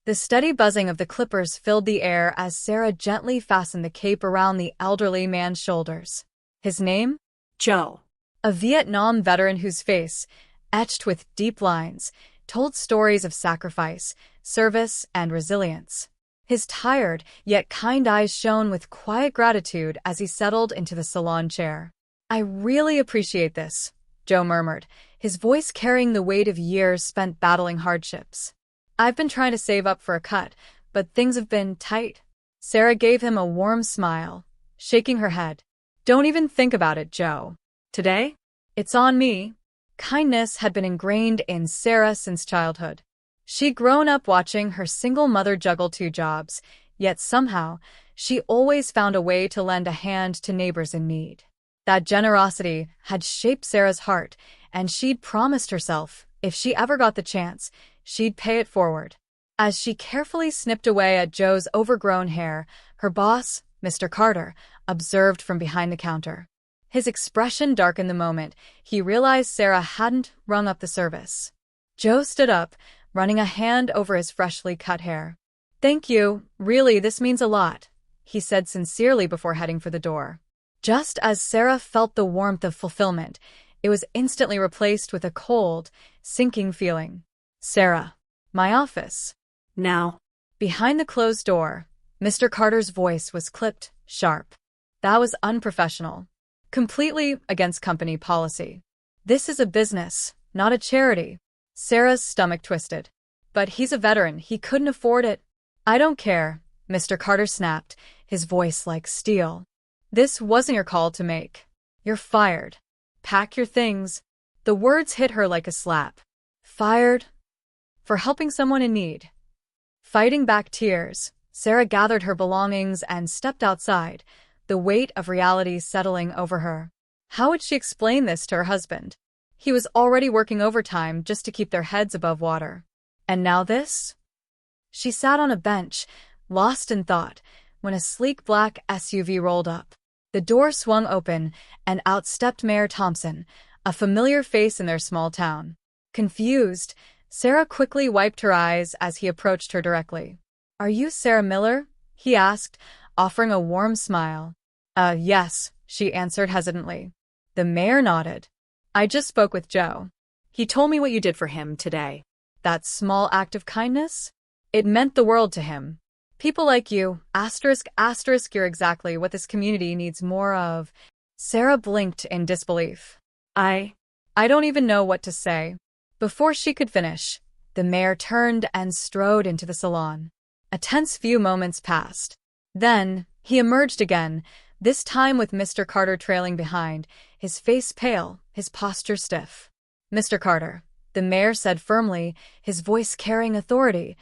The steady buzzing of the clippers filled the air as Sarah gently fastened the cape around the elderly man's shoulders. His name? Joe. A Vietnam veteran whose face, etched with deep lines, told stories of sacrifice, service, and resilience. His tired, yet kind eyes shone with quiet gratitude as he settled into the salon chair. "I really appreciate this," Joe murmured, his voice carrying the weight of years spent battling hardships. "I've been trying to save up for a cut, but things have been tight." Sarah gave him a warm smile, shaking her head. "Don't even think about it, Joe. Today, it's on me." Kindness had been ingrained in Sarah since childhood. She'd grown up watching her single mother juggle two jobs, yet somehow, she always found a way to lend a hand to neighbors in need. That generosity had shaped Sarah's heart, and she'd promised herself, if she ever got the chance, she'd pay it forward. As she carefully snipped away at Joe's overgrown hair, her boss, Mr. Carter, observed from behind the counter. His expression darkened the moment he realized Sarah hadn't rung up the service. Joe stood up, running a hand over his freshly cut hair. "Thank you, really, this means a lot," he said sincerely before heading for the door. Just as Sarah felt the warmth of fulfillment, it was instantly replaced with a cold, sinking feeling. "Sarah, my office." Now. Behind the closed door, Mr. Carter's voice was clipped, sharp. That was unprofessional. Completely against company policy. "This is a business, not a charity." Sarah's stomach twisted. "But he's a veteran, he couldn't afford it." "I don't care," Mr. Carter snapped, his voice like steel. "This wasn't your call to make. You're fired. Pack your things." The words hit her like a slap. Fired? For helping someone in need. Fighting back tears, Sarah gathered her belongings and stepped outside, the weight of reality settling over her. How would she explain this to her husband? He was already working overtime just to keep their heads above water. And now this? She sat on a bench, lost in thought, when a sleek black SUV rolled up. The door swung open, and out stepped Mayor Thompson, a familiar face in their small town. Confused, Sarah quickly wiped her eyes as he approached her directly. "Are you Sarah Miller?" he asked, offering a warm smile. Yes," she answered hesitantly. The mayor nodded. "I just spoke with Joe. He told me what you did for him today." That small act of kindness? It meant the world to him. "People like you, ***, you're exactly what this community needs more of." Sarah blinked in disbelief. I don't even know what to say." Before she could finish, the mayor turned and strode into the salon. A tense few moments passed. Then, he emerged again, this time with Mr. Carter trailing behind, his face pale, his posture stiff. "Mr. Carter," the mayor said firmly, his voice carrying authority,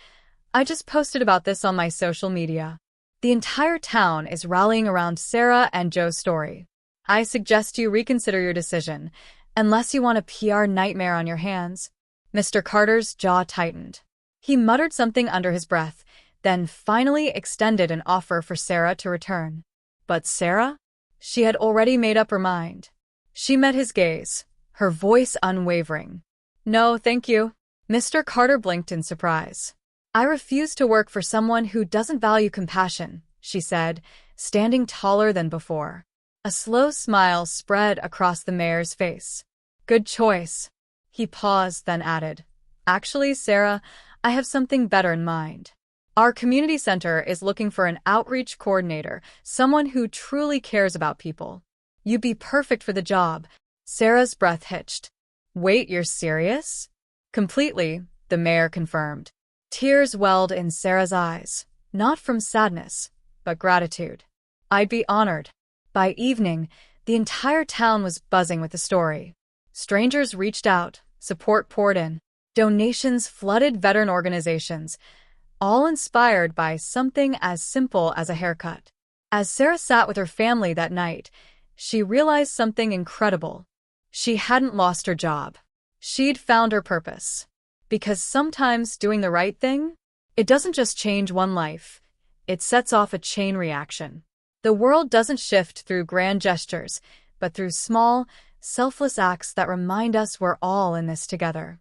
"I just posted about this on my social media. The entire town is rallying around Sarah and Joe's story. I suggest you reconsider your decision, unless you want a PR nightmare on your hands." Mr. Carter's jaw tightened. He muttered something under his breath, then finally extended an offer for Sarah to return. But Sarah? She had already made up her mind. She met his gaze, her voice unwavering. "No, thank you." Mr. Carter blinked in surprise. "I refuse to work for someone who doesn't value compassion," she said, standing taller than before. A slow smile spread across the mayor's face. "Good choice." He paused, then added, "Actually, Sarah, I have something better in mind. Our community center is looking for an outreach coordinator, someone who truly cares about people. You'd be perfect for the job." Sarah's breath hitched. "Wait, you're serious?" "Completely," the mayor confirmed. Tears welled in Sarah's eyes, not from sadness, but gratitude. "I'd be honored." By evening, the entire town was buzzing with the story. Strangers reached out, support poured in. Donations flooded veteran organizations, all inspired by something as simple as a haircut. As Sarah sat with her family that night, she realized something incredible. She hadn't lost her job. She'd found her purpose. Because sometimes doing the right thing, it doesn't just change one life, it sets off a chain reaction. The world doesn't shift through grand gestures, but through small, selfless acts that remind us we're all in this together.